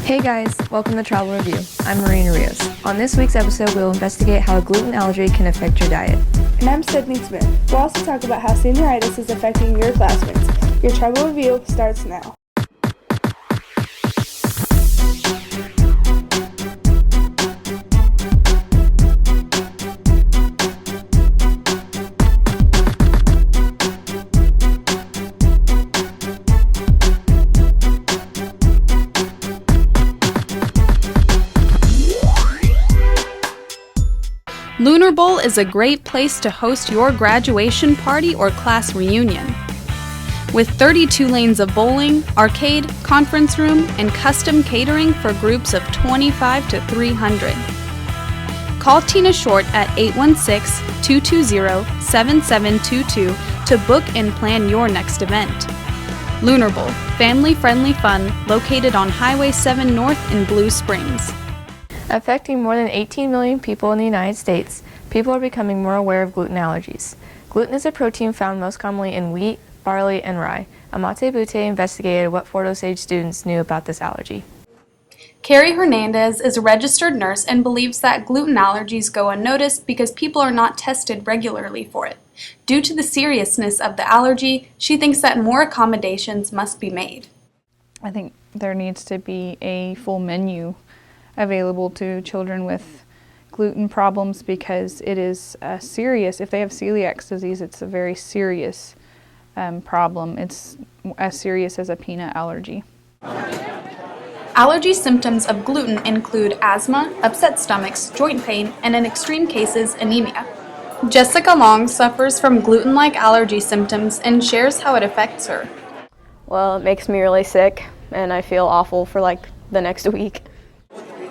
Hey guys, welcome to Travel Review. I'm Marina Rios. On this week's episode, we'll investigate how a gluten allergy can affect your diet. And I'm Sydney Smith. We'll also talk about how senioritis is affecting your classmates. Your Travel Review starts now. Lunar Bowl is a great place to host your graduation party or class reunion. With 32 lanes of bowling, arcade, conference room, and custom catering for groups of 25 to 300. Call Tina Short at 816-220-7722 to book and plan your next event. Lunar Bowl, family-friendly fun located on Highway 7 North in Blue Springs. Affecting more than 18 million people in the United States, people are becoming more aware of gluten allergies. Gluten is a protein found most commonly in wheat, barley, and rye. Amate Bute investigated what Fort Osage students knew about this allergy. Carrie Hernandez is a registered nurse and believes that gluten allergies go unnoticed because people are not tested regularly for it. Due to the seriousness of the allergy, she thinks that more accommodations must be made. I think there needs to be a full menu available to children with gluten problems because it is serious. If they have celiac disease, it's a very serious problem. It's as serious as a peanut allergy. Allergy symptoms of gluten include asthma, upset stomachs, joint pain, and in extreme cases, anemia. Jessica Long suffers from gluten-like allergy symptoms and shares how it affects her. Well, it makes me really sick and I feel awful for the next week.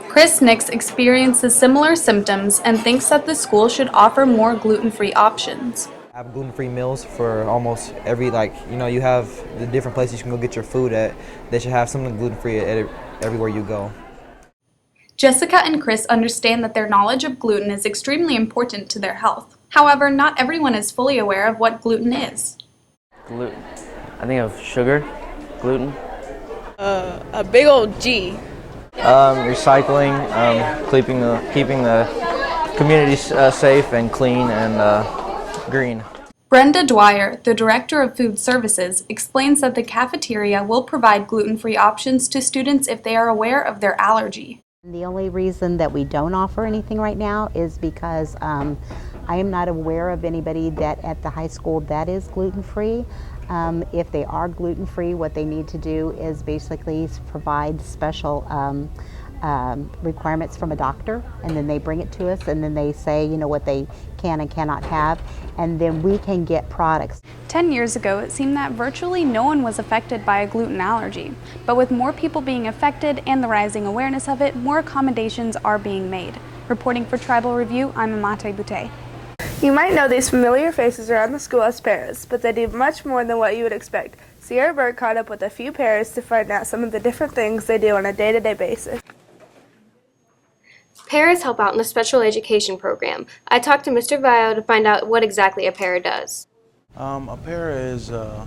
Chris Nix experiences similar symptoms and thinks that the school should offer more gluten-free options. I have gluten-free meals for almost every, you have the different places you can go get your food at. They should have something gluten-free at everywhere you go. Jessica and Chris understand that their knowledge of gluten is extremely important to their health. However, not everyone is fully aware of what gluten is. Gluten. I think of sugar, gluten. A big old G. Recycling, keeping the community safe and clean and green. Brenda Dwyer, the Director of Food Services, explains that the cafeteria will provide gluten-free options to students if they are aware of their allergy. The only reason that we don't offer anything right now is because I am not aware of anybody that at the high school that is gluten-free. If they are gluten-free, what they need to do is basically provide special requirements from a doctor, and then they bring it to us, and then they say, what they can and cannot have, and then we can get products. 10 years ago, it seemed that virtually no one was affected by a gluten allergy. But with more people being affected and the rising awareness of it, more accommodations are being made. Reporting for Tribal Review, I'm Amate Bute. You might know these familiar faces around the school as paras, but they do much more than what you would expect. Sierra Berg caught up with a few paras to find out some of the different things they do on a day-to-day basis. Paras help out in the special education program. I talked to Mr. Vio to find out what exactly a para does. A para is the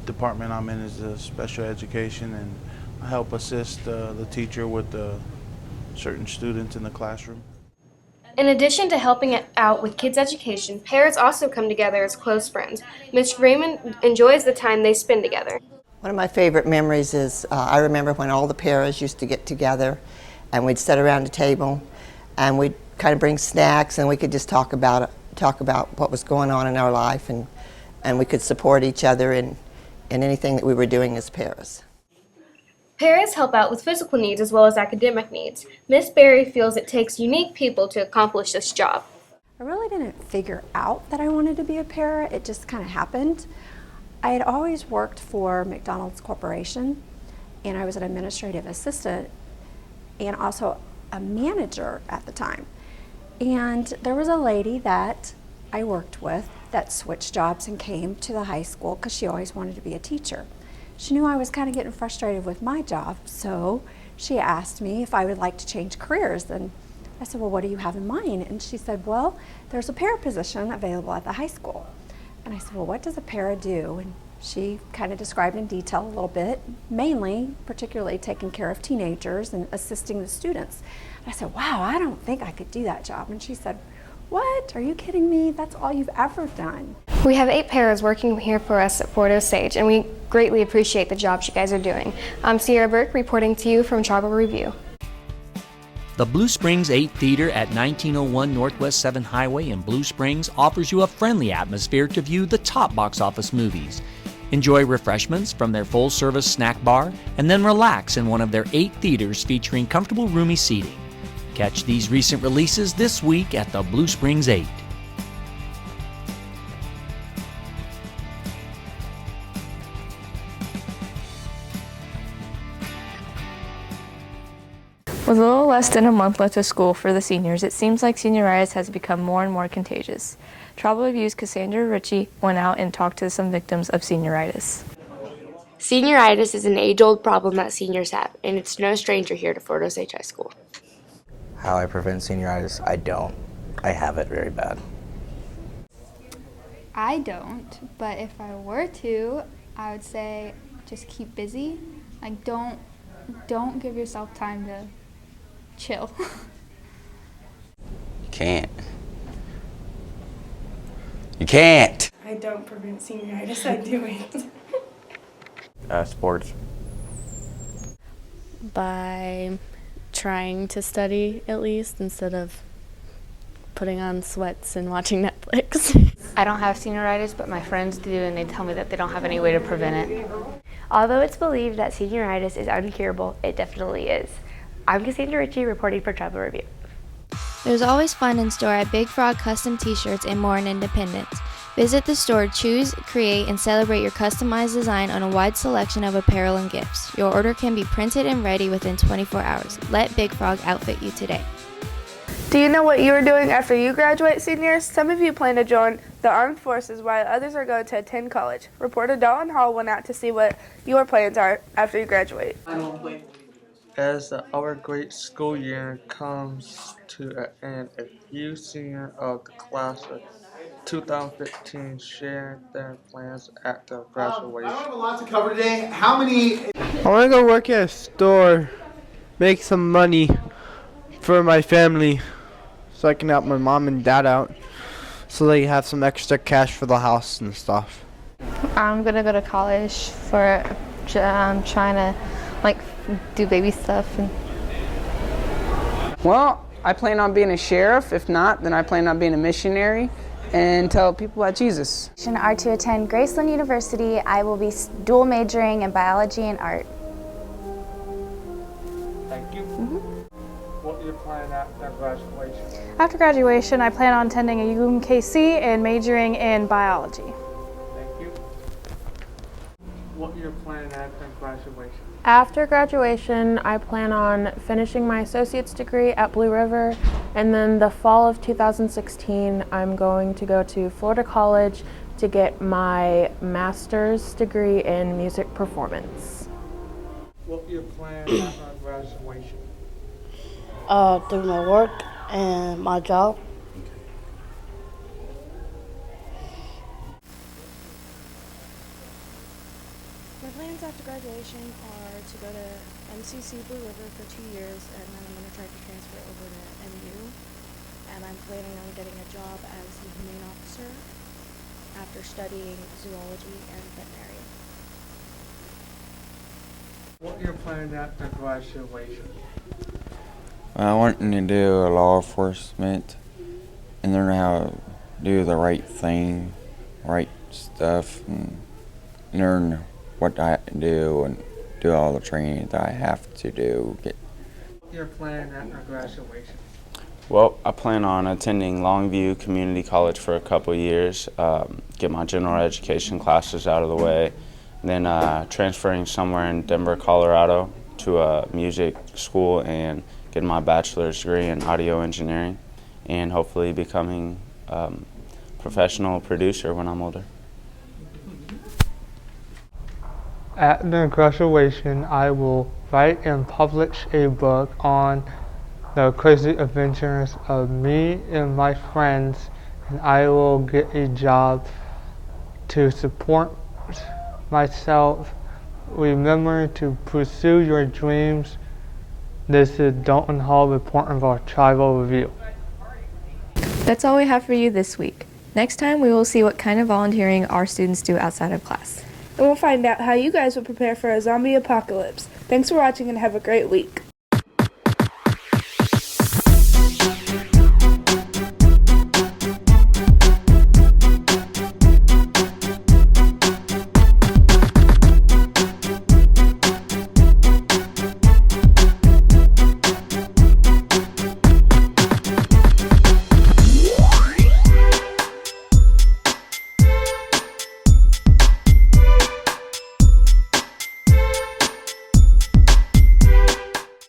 department I'm in is special education, and I help assist the teacher with certain students in the classroom. In addition to helping out with kids' education, paras also come together as close friends. Mr. Raymond enjoys the time they spend together. One of my favorite memories is I remember when all the paras used to get together and we'd sit around a table and we'd kind of bring snacks and we could just talk about what was going on in our life, and we could support each other in anything that we were doing as paras. Paras help out with physical needs as well as academic needs. Miss Berry feels it takes unique people to accomplish this job. I really didn't figure out that I wanted to be a para. It just kind of happened. I had always worked for McDonald's Corporation, and I was an administrative assistant and also a manager at the time. And there was a lady that I worked with that switched jobs and came to the high school because she always wanted to be a teacher. She knew I was kind of getting frustrated with my job, so she asked me if I would like to change careers. And I said, well, what do you have in mind? And she said, well, there's a para position available at the high school. And I said, well, what does a para do? And She kind of described in detail a little bit, mainly, particularly taking care of teenagers and assisting the students. And I said, wow, I don't think I could do that job. And she said, what? Are you kidding me? That's all you've ever done. We have 8 paras working here for us at Fort Osage, and we greatly appreciate the jobs you guys are doing. I'm Sierra Burke reporting to you from Tribal Review. The Blue Springs 8 Theater at 1901 Northwest 7th Highway in Blue Springs offers you a friendly atmosphere to view the top box office movies. Enjoy refreshments from their full-service snack bar, and then relax in one of their 8 theaters featuring comfortable, roomy seating. Catch these recent releases this week at the Blue Springs 8. With a little less than a month left of school for the seniors, it seems like senioritis has become more and more contagious. Tribal Review's Cassandra Ritchie went out and talked to some victims of senioritis. Senioritis is an age-old problem that seniors have, and it's no stranger here to Fort Osage High School. How I prevent senioritis? I don't. I have it very bad. I don't, but if I were to, I would say just keep busy. Like don't give yourself time to chill. You can't. You can't! I don't prevent senioritis, I do it. Sports. By trying to study at least instead of putting on sweats and watching Netflix. I don't have senioritis, but my friends do, and they tell me that they don't have any way to prevent it. Although it's believed that senioritis is uncurable, it definitely is. I'm Cassandra Ritchie reporting for Tribal Review. There's always fun in store at Big Frog Custom T-shirts and more in Independence. Visit the store, choose, create, and celebrate your customized design on a wide selection of apparel and gifts. Your order can be printed and ready within 24 hours. Let Big Frog outfit you today. Do you know what you are doing after you graduate, seniors? Some of you plan to join the armed forces while others are going to attend college. Reporter Dalton Hall went out to see what your plans are after you graduate. As our great school year comes to an end, a few seniors of the class of 2015 shared their plans at the graduation. I don't have a lot to cover today. How many? I want to go work at a store, make some money for my family so I can help my mom and dad out so they have some extra cash for the house and stuff. I'm going to go to college for trying to do baby stuff. Well, I plan on being a sheriff. If not, then I plan on being a missionary and tell people about Jesus. Are to attend Graceland University. I will be dual majoring in biology and art. Thank you. What are your plans after graduation? After graduation, I plan on attending a UMKC and majoring in biology. Thank you. What are your plans after graduation? After graduation, I plan on finishing my associate's degree at Blue River, and then the fall of 2016, I'm going to go to Florida College to get my master's degree in music performance. What are your plans after graduation? Do my work and my job. My plans after graduation are to go to MCC Blue River for 2 years, and then I'm going to try to transfer over to MU, and I'm planning on getting a job as a humane officer after studying zoology and veterinary. What are your plans after graduation? I want to do a law enforcement and learn how to do the right thing, right stuff, and learn what I have to do and do all the training that I have to do. What are your plans after graduation? Well, I plan on attending Longview Community College for a couple years, get my general education classes out of the way, then transferring somewhere in Denver, Colorado to a music school and getting my bachelor's degree in audio engineering and hopefully becoming a professional producer when I'm older. After graduation, I will write and publish a book on the crazy adventures of me and my friends, and I will get a job to support myself, remember to pursue your dreams. This is Dalton Hall reporting for Tribal Review. That's all we have for you this week. Next time, we will see what kind of volunteering our students do outside of class. And we'll find out how you guys will prepare for a zombie apocalypse. Thanks for watching and have a great week.